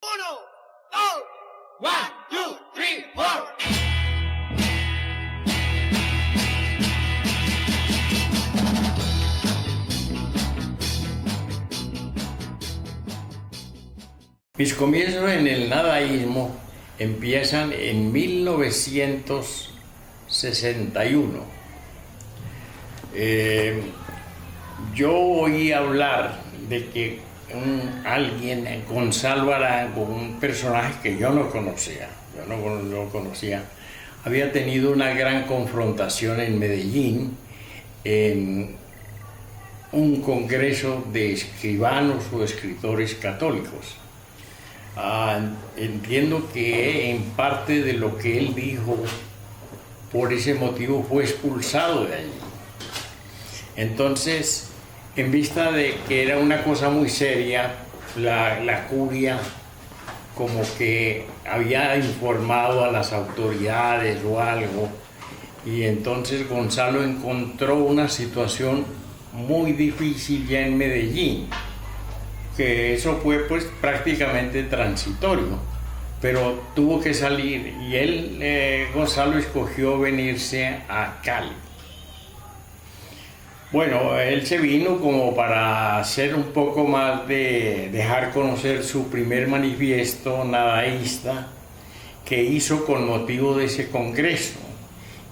Uno, dos, one, two, three, four. Mis comienzos en el nadaísmo empiezan en 1961. Yo oí hablar de que alguien, Gonzalo Arango, un personaje que yo no conocía, había tenido una gran confrontación en Medellín en un congreso de escribanos o escritores católicos. Entiendo que en parte de lo que él dijo, por ese motivo fue expulsado de allí. Entonces, en vista de que era una cosa muy seria, la curia como que había informado a las autoridades o algo, y entonces Gonzalo encontró una situación muy difícil ya en Medellín, que eso fue pues prácticamente transitorio, pero tuvo que salir y él, Gonzalo, escogió venirse a Cali. Bueno, él se vino como para hacer un poco más de dejar conocer su primer manifiesto nadaísta que hizo con motivo de ese congreso.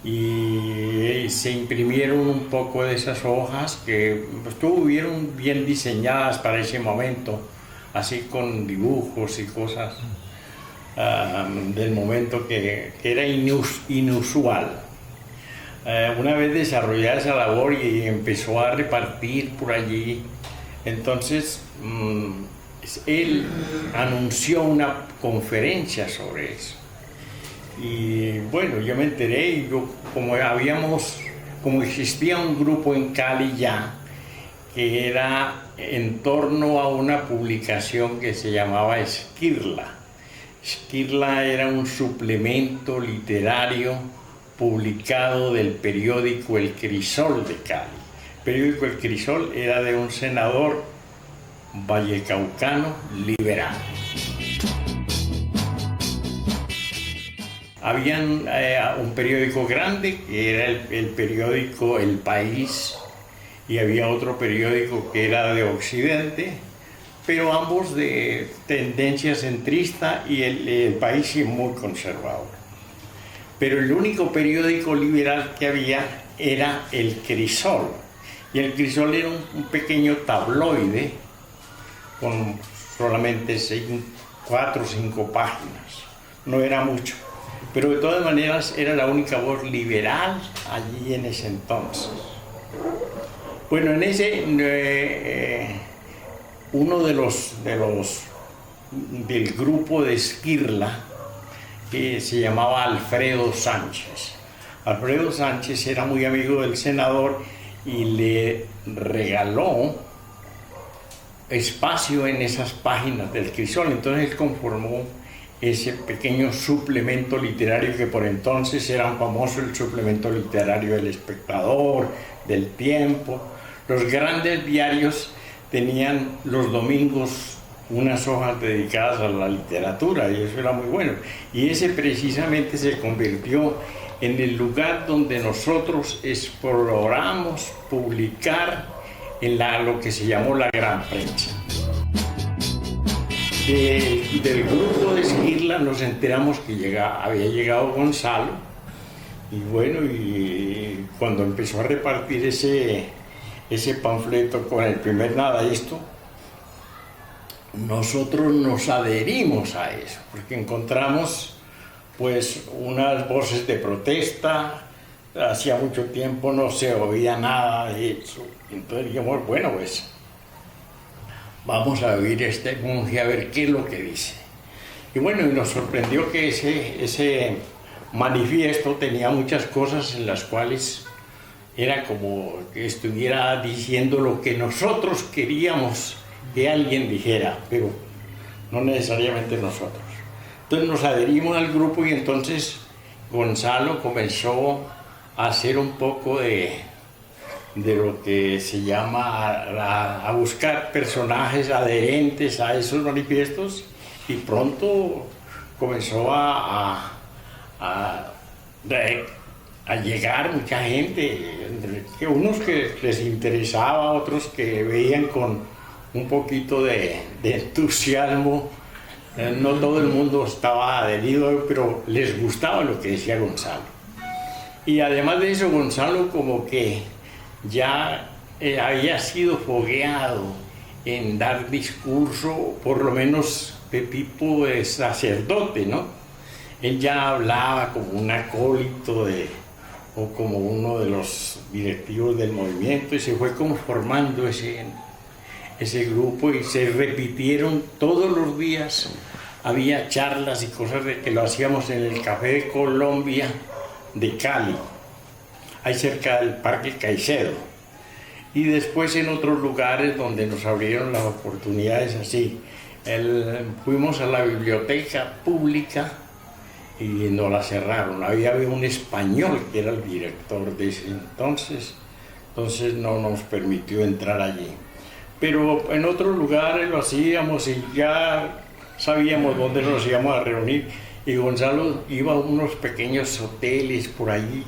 Y se imprimieron un poco de esas hojas que estuvieron bien diseñadas para ese momento, así con dibujos y cosas del momento que era inusual. Una vez desarrollada esa labor y empezó a repartir por allí, entonces él anunció una conferencia sobre eso. Y bueno, yo me enteré y como existía un grupo en Cali ya, que era en torno a una publicación que se llamaba Esquirla. Esquirla era un suplemento literario publicado del periódico El Crisol de Cali. El periódico El Crisol era de un senador vallecaucano liberal. Habían un periódico grande que era el periódico El País, y había otro periódico que era de Occidente, pero ambos de tendencia centrista, y el País sí muy conservador. Pero el único periódico liberal que había era El Crisol, y El Crisol era un pequeño tabloide con solamente 4 o 5 páginas, no era mucho. Pero de todas maneras era la única voz liberal allí en ese entonces. Bueno, en ese, uno del grupo de Esquirla, que se llamaba Alfredo Sánchez. Alfredo Sánchez era muy amigo del senador y le regaló espacio en esas páginas del Crisol. Entonces él conformó ese pequeño suplemento literario que por entonces era famoso, el suplemento literario del Espectador, del Tiempo. Los grandes diarios tenían los domingos unas hojas dedicadas a la literatura, y eso era muy bueno. Y ese precisamente se convirtió en el lugar donde nosotros exploramos publicar en lo que se llamó la gran prensa. Del grupo de Esquirla nos enteramos que había llegado Gonzalo, y bueno, y cuando empezó a repartir ese panfleto con el primer nadaísta, nosotros nos adherimos a eso, porque encontramos pues unas voces de protesta. Hacía mucho tiempo no se oía nada de eso, entonces dijimos, bueno, pues vamos a oír este monje a ver qué es lo que dice. Y bueno, y nos sorprendió que ese manifiesto tenía muchas cosas en las cuales era como que estuviera diciendo lo que nosotros queríamos que alguien dijera, pero no necesariamente nosotros. Entonces nos adherimos al grupo, y entonces Gonzalo comenzó a hacer un poco de lo que se llama a buscar personajes adherentes a esos manifiestos, y pronto comenzó a llegar mucha gente, que unos que les interesaba, otros que veían con un poquito de entusiasmo. No todo el mundo estaba adherido, pero les gustaba lo que decía Gonzalo. Y además de eso, Gonzalo como que ya había sido fogueado en dar discurso, por lo menos de tipo de sacerdote, ¿no? Él ya hablaba como un acólito o como uno de los directivos del movimiento, y se fue conformando ese grupo, y se repitieron todos los días. Había charlas y cosas que lo hacíamos en el Café de Colombia de Cali, ahí cerca del Parque Caicedo, y después en otros lugares donde nos abrieron las oportunidades así. Fuimos a la biblioteca pública y nos la cerraron. Había un español que era el director de ese entonces no nos permitió entrar allí. Pero en otros lugares lo hacíamos y ya sabíamos dónde nos íbamos a reunir. Y Gonzalo iba a unos pequeños hoteles por ahí,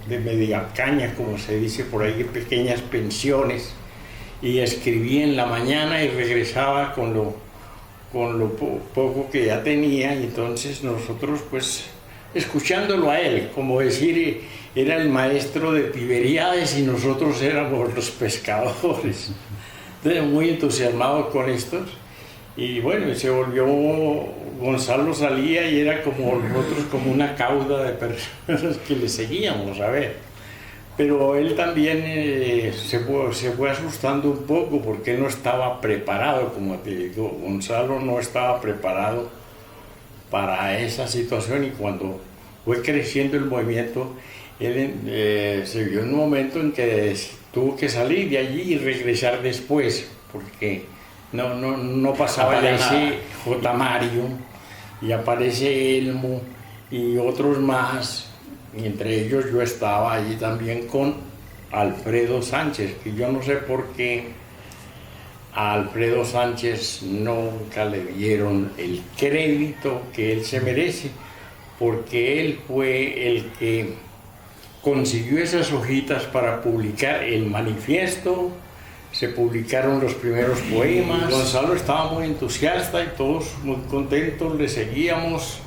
de media caña, como se dice por ahí, pequeñas pensiones, y escribía en la mañana y regresaba con lo poco que ya tenía, y entonces nosotros pues escuchándolo a él, como decir, era el maestro de Tiberíades y nosotros éramos los pescadores. Entonces muy entusiasmado con estos, y bueno, se volvió, Gonzalo salía y era como nosotros, como una cauda de personas que le seguíamos, a ver. Pero él también se fue asustando un poco porque él no estaba preparado, como te digo. Gonzalo no estaba preparado para esa situación, y cuando fue creciendo el movimiento, él se vio en un momento en que tuvo que salir de allí y regresar después, porque no pasaba de ese J. Mario, y aparece Elmo y otros más. Y entre ellos yo estaba allí también con Alfredo Sánchez, que yo no sé por qué a Alfredo Sánchez nunca le dieron el crédito que él se merece, porque él fue el que consiguió esas hojitas para publicar el manifiesto, se publicaron los primeros poemas. Gonzalo estaba muy entusiasta y todos muy contentos, le seguíamos.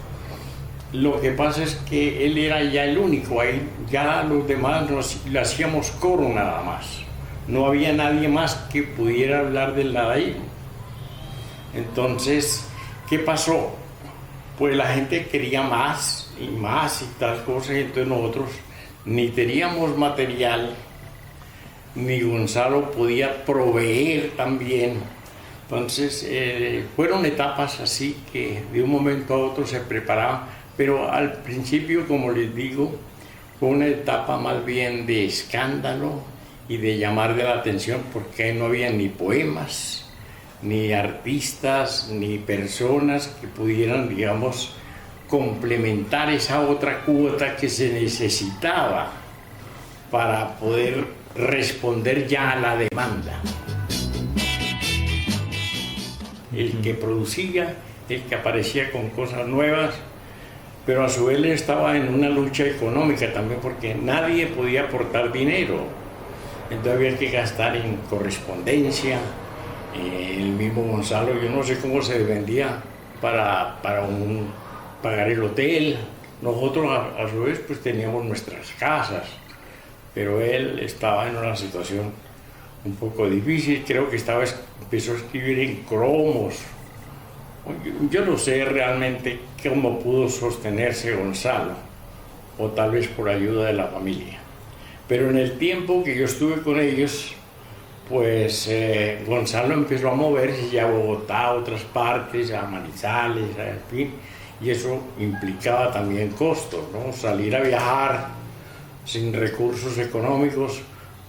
Lo que pasa es que él era ya el único, ahí ya los demás le hacíamos coro nada más. No había nadie más que pudiera hablar del ladaísmo. Entonces, ¿qué pasó? Pues la gente quería más y tal cosa, y entonces nosotros ni teníamos material, ni Gonzalo podía proveer también. Entonces, fueron etapas así que de un momento a otro se preparaban. Pero al principio, como les digo, fue una etapa más bien de escándalo y de llamar de la atención, porque no había ni poemas, ni artistas, ni personas que pudieran, digamos, complementar esa otra cuota que se necesitaba para poder responder ya a la demanda. El que producía, el que aparecía con cosas nuevas, pero a su vez él estaba en una lucha económica también, porque nadie podía aportar dinero. Entonces había que gastar en correspondencia. El mismo Gonzalo, yo no sé cómo se vendía para pagar el hotel. Nosotros a su vez pues teníamos nuestras casas, pero él estaba en una situación un poco difícil. Creo que empezó a escribir en cromos. Yo no sé realmente cómo pudo sostenerse Gonzalo, o tal vez por ayuda de la familia. Pero en el tiempo que yo estuve con ellos, pues Gonzalo empezó a moverse ya a Bogotá, a otras partes, a Manizales, en fin, y eso implicaba también costos, ¿no? Salir a viajar sin recursos económicos.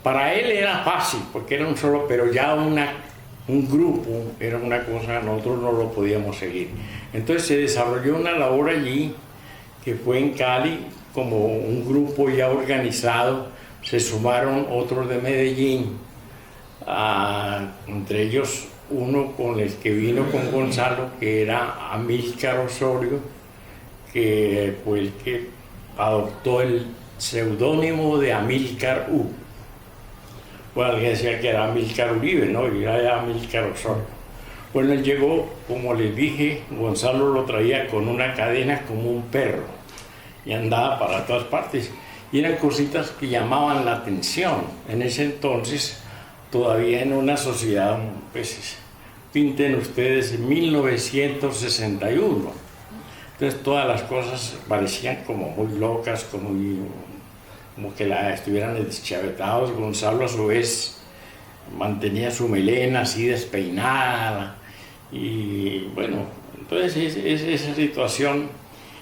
Para él era fácil, porque era un solo, pero ya un grupo era una cosa, nosotros no lo podíamos seguir. Entonces se desarrolló una labor allí, que fue en Cali, como un grupo ya organizado. Se sumaron otros de Medellín, entre ellos uno con el que vino con Gonzalo, que era Amílcar Osorio, que fue el que adoptó el seudónimo de Amílcar U. Bueno, alguien decía que era Amílcar Uribe, ¿no? Y era Amílcar Osorio. Bueno, él llegó, como les dije, Gonzalo lo traía con una cadena como un perro y andaba para todas partes. Y eran cositas que llamaban la atención. En ese entonces, todavía en una sociedad, pues, pinten ustedes, 1961. Entonces todas las cosas parecían como muy locas, como que estuvieran deschavetados. Gonzalo a su vez mantenía su melena así despeinada. Y bueno, entonces esa situación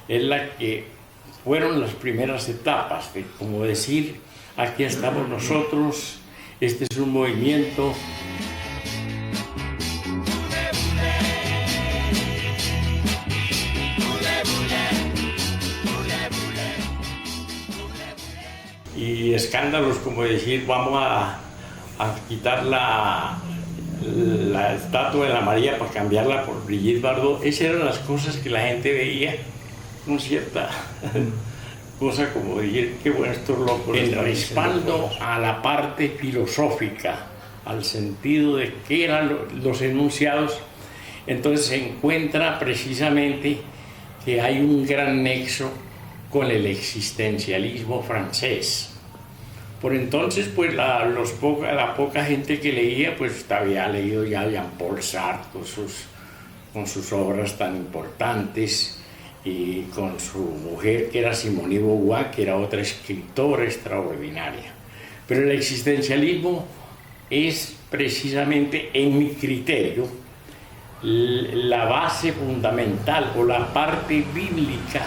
es la que fueron las primeras etapas de como decir, aquí estamos nosotros, este es un movimiento. Y escándalos como decir, vamos a quitar la estatua de la María para cambiarla por Brigitte Bardot. Esas eran las cosas que la gente veía con cierta cosa como decir, qué bueno estos locos. El respaldo a la parte filosófica, al sentido de qué eran los enunciados, entonces se encuentra precisamente que hay un gran nexo con el existencialismo francés. Por entonces, pues la poca gente que leía, pues había leído ya Jean-Paul Sartre con sus obras tan importantes, y con su mujer, que era Simone de Beauvoir, que era otra escritora extraordinaria. Pero el existencialismo es precisamente, en mi criterio, la base fundamental o la parte bíblica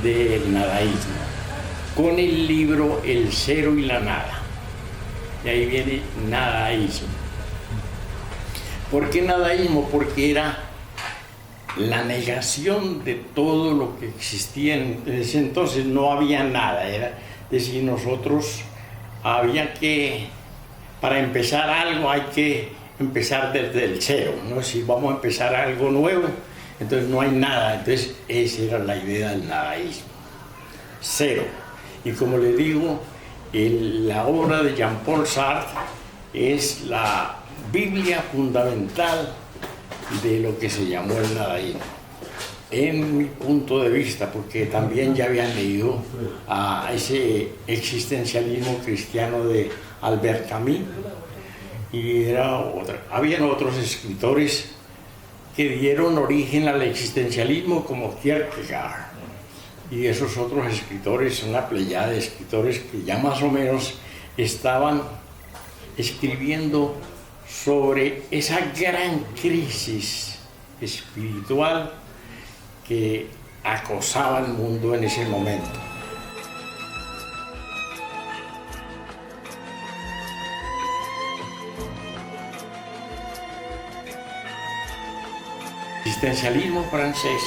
del nadaísmo, con el libro El cero y la nada. Y ahí viene nadaísmo. ¿Por qué nadaísmo? Porque era la negación de todo lo que existía en ese entonces. No había nada, era decir, nosotros había que, para empezar algo hay que empezar desde el cero, ¿no? Si vamos a empezar algo nuevo, entonces no hay nada. Entonces esa era la idea del nadaísmo, cero. Y como le digo, la obra de Jean-Paul Sartre es la Biblia fundamental de lo que se llamó el nadaísmo, en mi punto de vista, porque también ya habían leído a ese existencialismo cristiano de Albert Camus, y habían otros escritores que dieron origen al existencialismo, como Kierkegaard, y esos otros escritores, una pleyada de escritores que ya más o menos estaban escribiendo sobre esa gran crisis espiritual que acosaba al mundo en ese momento. El existencialismo francés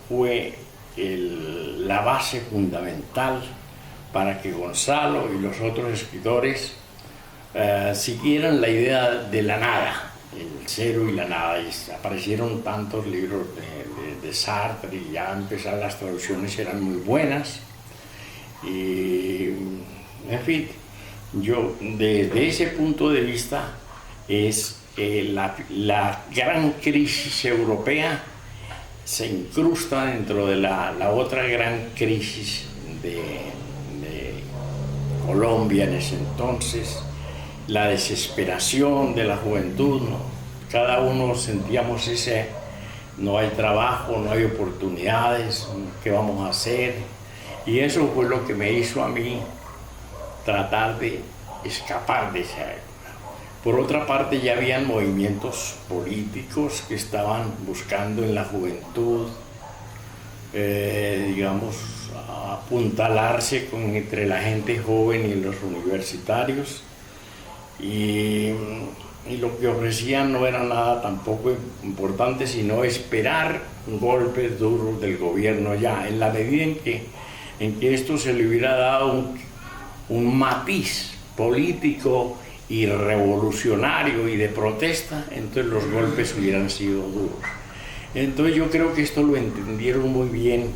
fue la base fundamental para que Gonzalo y los otros escritores siguieran la idea de la nada, el cero y la nada. Y aparecieron tantos libros de Sartre, y ya empezaron, las traducciones eran muy buenas. Y, en fin, yo desde ese punto de vista es la gran crisis europea se incrusta dentro de la otra gran crisis de Colombia en ese entonces, la desesperación de la juventud, ¿no? Cada uno sentíamos no hay trabajo, no hay oportunidades, ¿qué vamos a hacer? Y eso fue lo que me hizo a mí tratar de escapar de esa época. Por otra parte, ya habían movimientos políticos que estaban buscando en la juventud, digamos, apuntalarse entre la gente joven y los universitarios, y lo que ofrecían no era nada tampoco importante, sino esperar golpes duros del gobierno ya, en la medida en que esto se le hubiera dado un matiz político y revolucionario y de protesta, entonces los golpes hubieran sido duros. Entonces yo creo que esto lo entendieron muy bien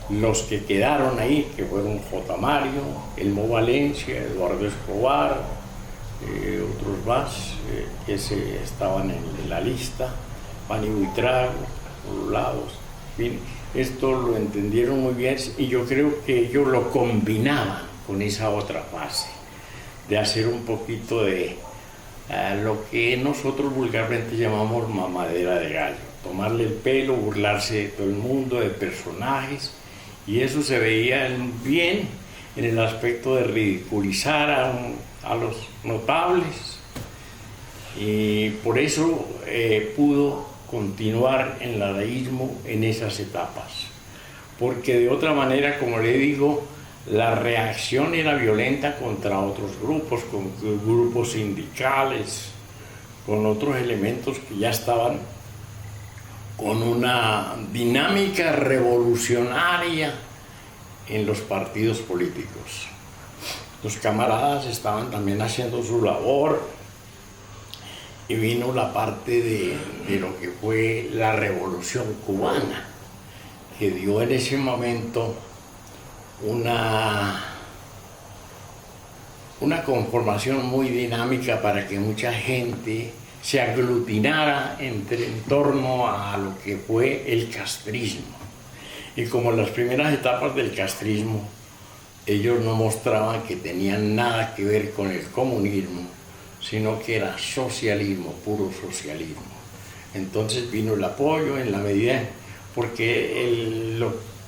los que quedaron ahí, que fueron J. Mario, Elmo Valencia, Eduardo Escobar, otros más que estaban en la lista, Pani Buitrago, por los lados, en fin, esto lo entendieron muy bien y yo creo que ellos lo combinaban con esa otra fase, de hacer un poquito de lo que nosotros vulgarmente llamamos mamadera de gallo, tomarle el pelo, burlarse de todo el mundo, de personajes, y eso se veía bien en el aspecto de ridiculizar a los notables, y por eso pudo continuar el nadaísmo en esas etapas, porque de otra manera, como le digo, la reacción era violenta contra otros grupos, con grupos sindicales, con otros elementos que ya estaban con una dinámica revolucionaria en los partidos políticos. Los camaradas estaban también haciendo su labor y vino la parte de lo que fue la Revolución Cubana, que dio en ese momento una conformación muy dinámica para que mucha gente se aglutinara en torno a lo que fue el castrismo. Y como en las primeras etapas del castrismo, ellos no mostraban que tenían nada que ver con el comunismo, sino que era socialismo, puro socialismo. Entonces vino el apoyo en la medida, porque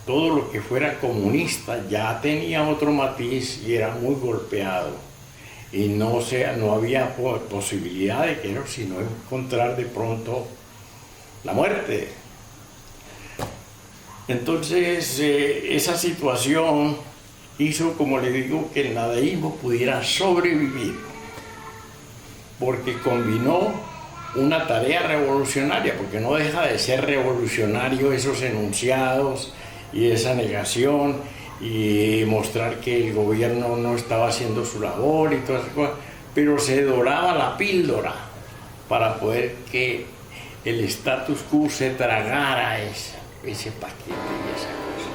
todo lo que fuera comunista ya tenía otro matiz y era muy golpeado. Y no había posibilidad de que sino encontrar de pronto la muerte. Entonces esa situación hizo, como le digo, que el nadaísmo pudiera sobrevivir, porque combinó una tarea revolucionaria, porque no deja de ser revolucionario esos enunciados y esa negación y mostrar que el gobierno no estaba haciendo su labor y todas esas cosas, pero se doraba la píldora para poder que el status quo se tragara ese paquete y esa cosa.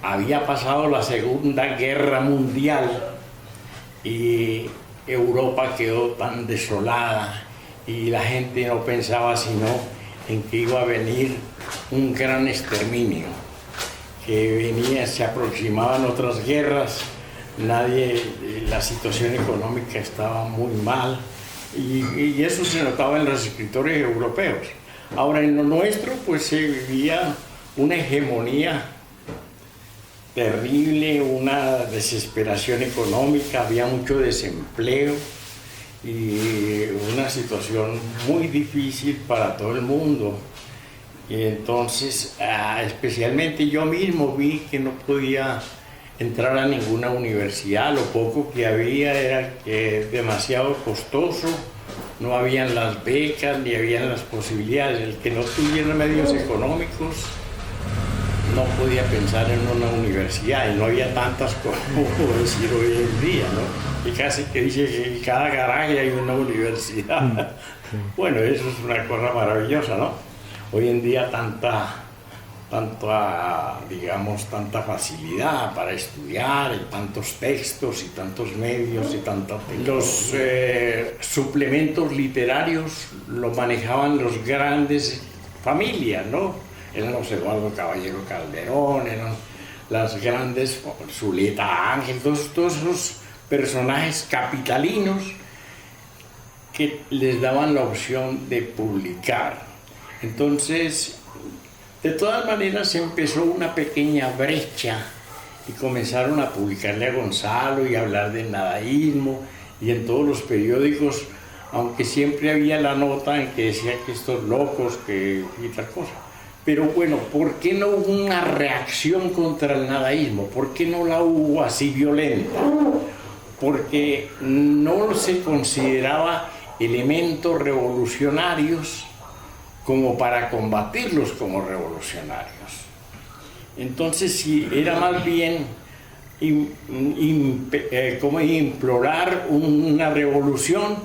Había pasado la Segunda Guerra Mundial y Europa quedó tan desolada y la gente no pensaba sino en que iba a venir un gran exterminio, que se aproximaban otras guerras, la situación económica estaba muy mal y eso se notaba en los escritores europeos. Ahora en lo nuestro pues se vivía una hegemonía terrible, una desesperación económica, había mucho desempleo y una situación muy difícil para todo el mundo. Y entonces, especialmente yo mismo vi que no podía entrar a ninguna universidad, lo poco que había era demasiado costoso, no habían las becas ni habían las posibilidades. El que no tuviera medios económicos no podía pensar en una universidad y no había tantas como decir hoy en día, ¿no? Y casi que dice que en cada garaje hay una universidad. Bueno, eso es una cosa maravillosa, ¿no? Hoy en día tanta facilidad para estudiar, y tantos textos y tantos medios y Los suplementos literarios los manejaban los grandes familias, ¿no? Eran los Eduardo Caballero Calderón, eran las grandes, Zuleta Ángel, todos esos personajes capitalinos que les daban la opción de publicar. Entonces, de todas maneras se empezó una pequeña brecha y comenzaron a publicarle a Gonzalo y a hablar del nadaísmo y en todos los periódicos, aunque siempre había la nota en que decía que estos locos, y tal cosa. Pero bueno, ¿por qué no hubo una reacción contra el nadaísmo? ¿Por qué no la hubo así violenta? porque no se consideraba elementos revolucionarios como para combatirlos como revolucionarios. Entonces, sí, era más bien como implorar una revolución,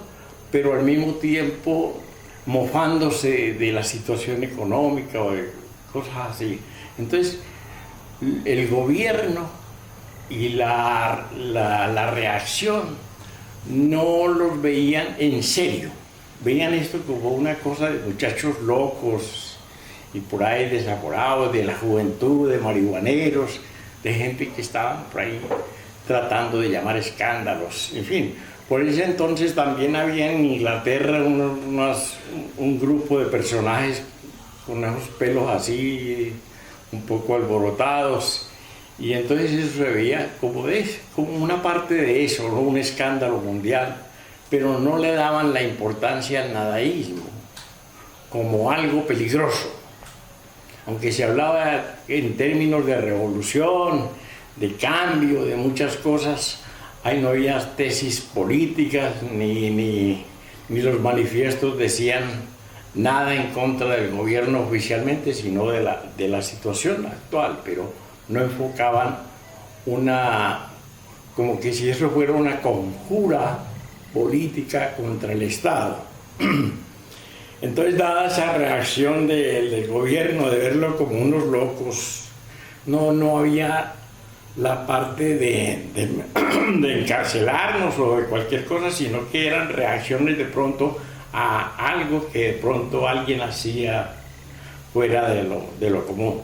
pero al mismo tiempo mofándose de la situación económica o de cosas así. Entonces, el gobierno y la reacción no los veían en serio, veían esto como una cosa de muchachos locos y por ahí desaforados, de la juventud, de marihuaneros, de gente que estaban por ahí tratando de llamar escándalos, en fin. Por ese entonces también había en Inglaterra un grupo de personajes con esos pelos así, un poco alborotados, y entonces eso se veía como una parte de eso, ¿no? Un escándalo mundial, pero no le daban la importancia al nadaísmo como algo peligroso. Aunque se hablaba en términos de revolución, de cambio, de muchas cosas, ahí no había tesis políticas, ni los manifiestos decían nada en contra del gobierno oficialmente, sino de la situación actual, pero no enfocaban como que si eso fuera una conjura política contra el Estado. Entonces, dada esa reacción del gobierno de verlo como unos locos, no había la parte de encarcelarnos o de cualquier cosa, sino que eran reacciones de pronto a algo que de pronto alguien hacía fuera de lo común.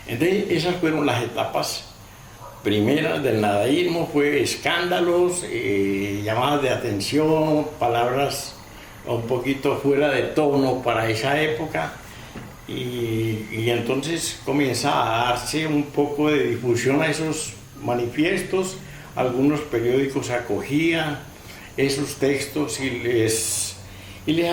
Entonces, esas fueron las etapas primeras del nadaísmo. Fue escándalos, llamadas de atención, palabras un poquito fuera de tono para esa época, y entonces comienza a darse un poco de difusión a esos manifiestos. Algunos periódicos acogían esos textos y les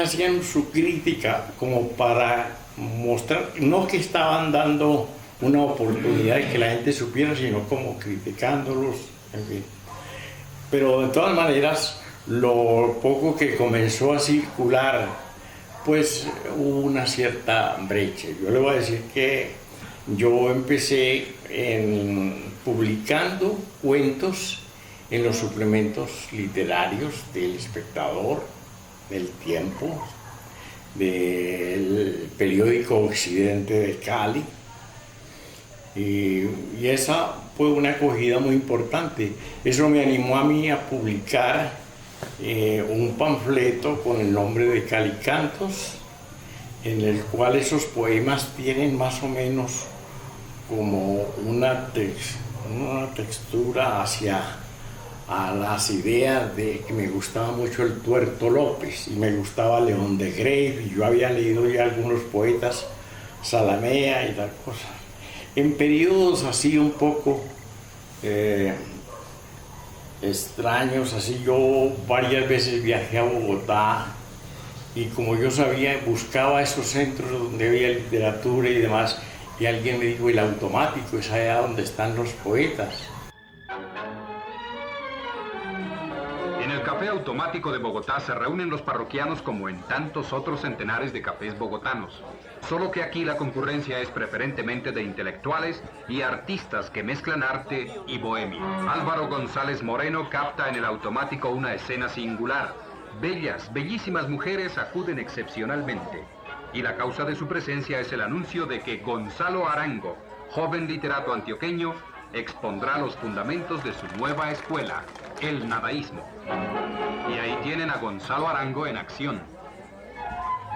hacían su crítica como para mostrar, no que estaban dando una oportunidad de que la gente supiera, sino como criticándolos, en fin. Pero de todas maneras, lo poco que comenzó a circular, pues hubo una cierta brecha. Yo le voy a decir que yo empecé publicando cuentos en los suplementos literarios del Espectador, del Tiempo, del periódico Occidente de Cali, y esa fue una acogida muy importante. Eso me animó a mí a publicar un panfleto con el nombre de Calicantos, en el cual esos poemas tienen más o menos como una textura hacia a las ideas de que me gustaba mucho el Tuerto López y me gustaba León de Grave, y yo había leído ya algunos poetas, Zalamea y tal cosa. En periodos así un poco extraños, así yo varias veces viajé a Bogotá, y como yo sabía, buscaba esos centros donde había literatura y demás, y alguien me dijo: el Automático es allá donde están los poetas. En el Café Automático de Bogotá se reúnen los parroquianos como en tantos otros centenares de cafés bogotanos. Solo que aquí la concurrencia es preferentemente de intelectuales y artistas que mezclan arte y bohemia. Álvaro González Moreno capta en el Automático una escena singular. Bellas, bellísimas mujeres acuden excepcionalmente. Y la causa de su presencia es el anuncio de que Gonzalo Arango, joven literato antioqueño, expondrá los fundamentos de su nueva escuela, el nadaísmo. Y ahí tienen a Gonzalo Arango en acción.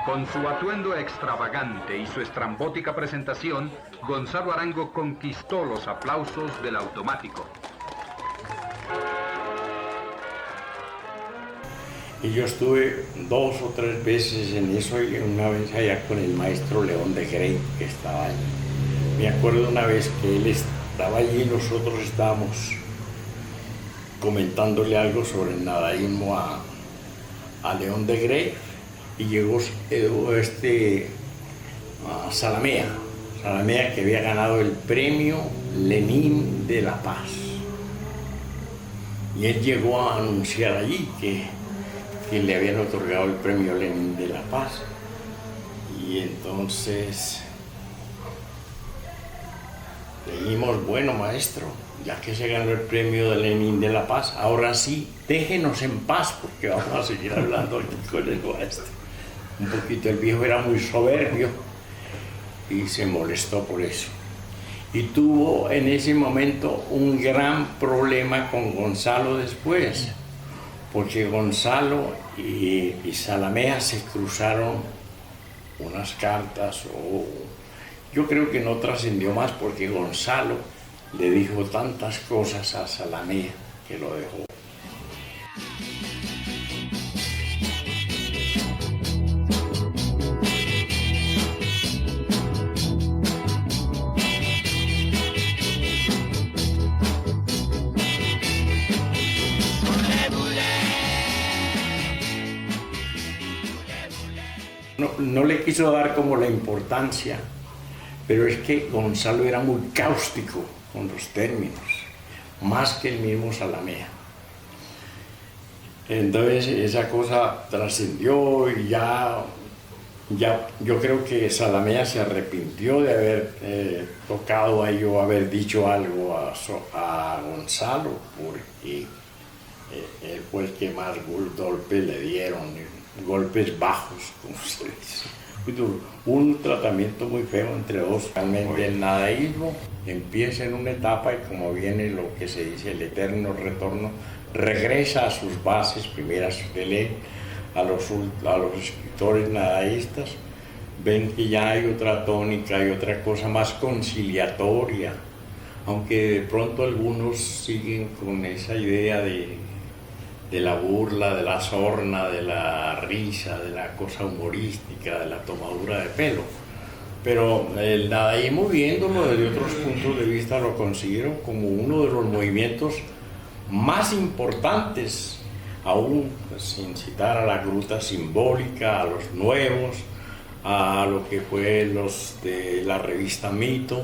Con su atuendo extravagante y su estrambótica presentación, Gonzalo Arango conquistó los aplausos del Automático. Y yo estuve 2 o 3 veces en eso, y una vez allá con el maestro León de Grey, que estaba allí. Me acuerdo una vez que él estaba allí y nosotros estábamos comentándole algo sobre el nadaísmo a León de Grey, y llegó Zalamea, que había ganado el premio Lenin de la Paz. y él llegó a anunciar allí que le habían otorgado el premio Lenin de la Paz. Y entonces le dijimos, bueno, maestro, ya que se ganó el premio de Lenin de la Paz, ahora sí, déjenos en paz porque vamos a seguir hablando aquí con el maestro. Un poquito, el viejo era muy soberbio y se molestó por eso. Y tuvo en ese momento un gran problema con Gonzalo después, porque Gonzalo y Zalamea se cruzaron unas cartas, o yo creo que no trascendió más porque Gonzalo le dijo tantas cosas a Zalamea que lo dejó. No le quiso dar como la importancia, pero es que Gonzalo era muy cáustico con los términos, más que el mismo Zalamea. Entonces esa cosa trascendió y ya yo creo que Zalamea se arrepintió de haber tocado ahí o haber dicho algo a Gonzalo, porque él fue el que más golpes le dieron, golpes bajos, como se dice. Un tratamiento muy feo entre dos. Realmente el nadaísmo empieza en una etapa y como viene lo que se dice el eterno retorno, regresa a sus bases primeras. Usted lee a los escritores nadaístas, ven que ya hay otra tónica, hay otra cosa más conciliatoria, aunque de pronto algunos siguen con esa idea de la burla, de la sorna, de la risa, de la cosa humorística, de la tomadura de pelo. Pero el nadaísmo, viéndolo desde otros puntos de vista, lo considero como uno de los movimientos más importantes, aún sin citar a la gruta simbólica, a los nuevos, a lo que fue los de la revista Mito,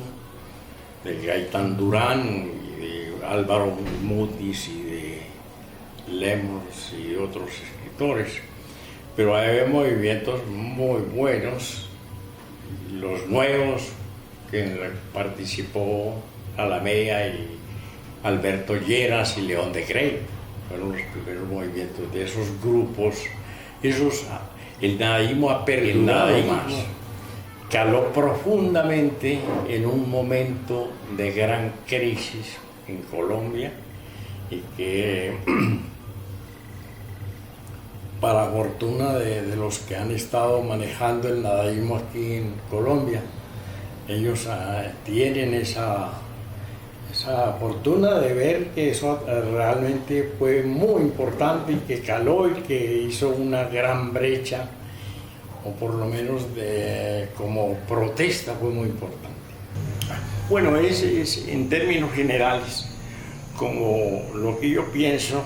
de Gaitán Durán, y de Álvaro Mutis y de Lemos y otros escritores. Pero hay movimientos muy buenos, los nuevos, que participó Zalamea y Alberto Lleras y León de Grey, fueron los primeros movimientos de esos grupos. El nadaísmo ha perdurado más, caló profundamente en un momento de gran crisis en Colombia y que para fortuna de los que han estado manejando el nadaísmo aquí en Colombia, ellos tienen esa fortuna de ver que eso realmente fue muy importante y que caló y que hizo una gran brecha, o por lo menos como protesta fue muy importante. Bueno, es en términos generales como lo que yo pienso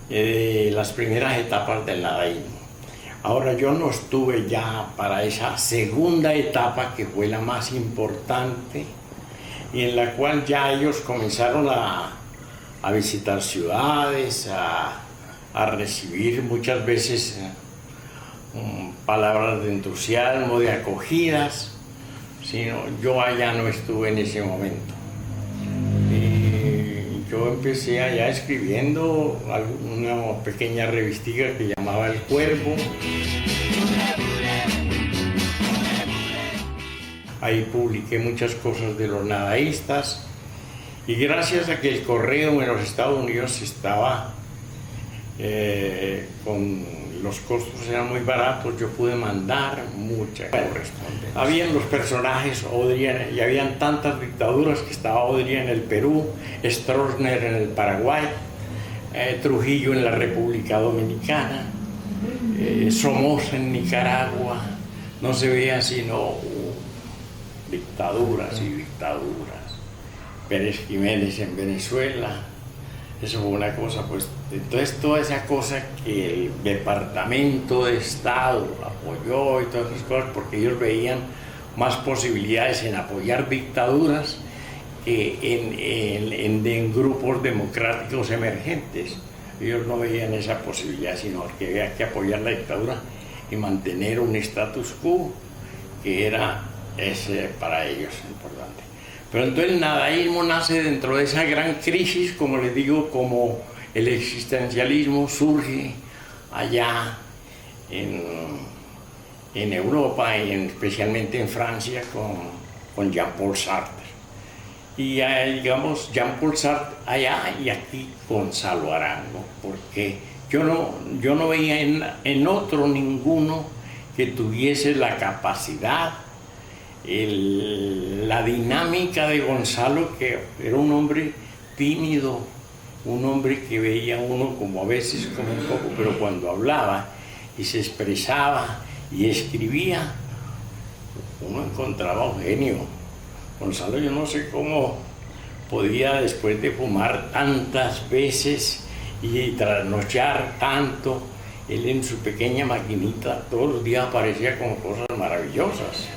las primeras etapas del nadaísmo. Ahora, yo no estuve ya para esa segunda etapa que fue la más importante y en la cual ya ellos comenzaron a visitar ciudades, a recibir muchas veces palabras de entusiasmo, de acogidas, sino yo allá no estuve en ese momento. Yo empecé allá escribiendo una pequeña revistica que llamaba El Cuervo. Ahí publiqué muchas cosas de los nadaístas y gracias a que el correo en los Estados Unidos estaba con los costos eran muy baratos, yo pude mandar mucha correspondencia. Habían los personajes, Odría, y habían tantas dictaduras que estaba Odría en el Perú, Stroessner en el Paraguay, Trujillo en la República Dominicana, Somoza en Nicaragua, no se veía sino dictaduras y dictaduras. Pérez Jiménez en Venezuela, eso fue una cosa, pues, entonces toda esa cosa que el Departamento de Estado apoyó y todas esas cosas, porque ellos veían más posibilidades en apoyar dictaduras en grupos democráticos emergentes. Ellos no veían esa posibilidad, sino que había que apoyar la dictadura y mantener un status quo que era para ellos importante. Pero entonces el nadaísmo nace dentro de esa gran crisis, como les digo, como el existencialismo surge allá en Europa y especialmente en Francia con Jean-Paul Sartre. Y digamos, Jean-Paul Sartre allá y aquí Gonzalo Arango, porque yo no veía en otro ninguno que tuviese la capacidad, la dinámica de Gonzalo, que era un hombre tímido, un hombre que veía uno como a veces como un poco, pero cuando hablaba y se expresaba y escribía, uno encontraba un genio. Gonzalo, yo no sé cómo podía, después de fumar tantas veces y trasnochar tanto, él en su pequeña maquinita todos los días aparecía con cosas maravillosas.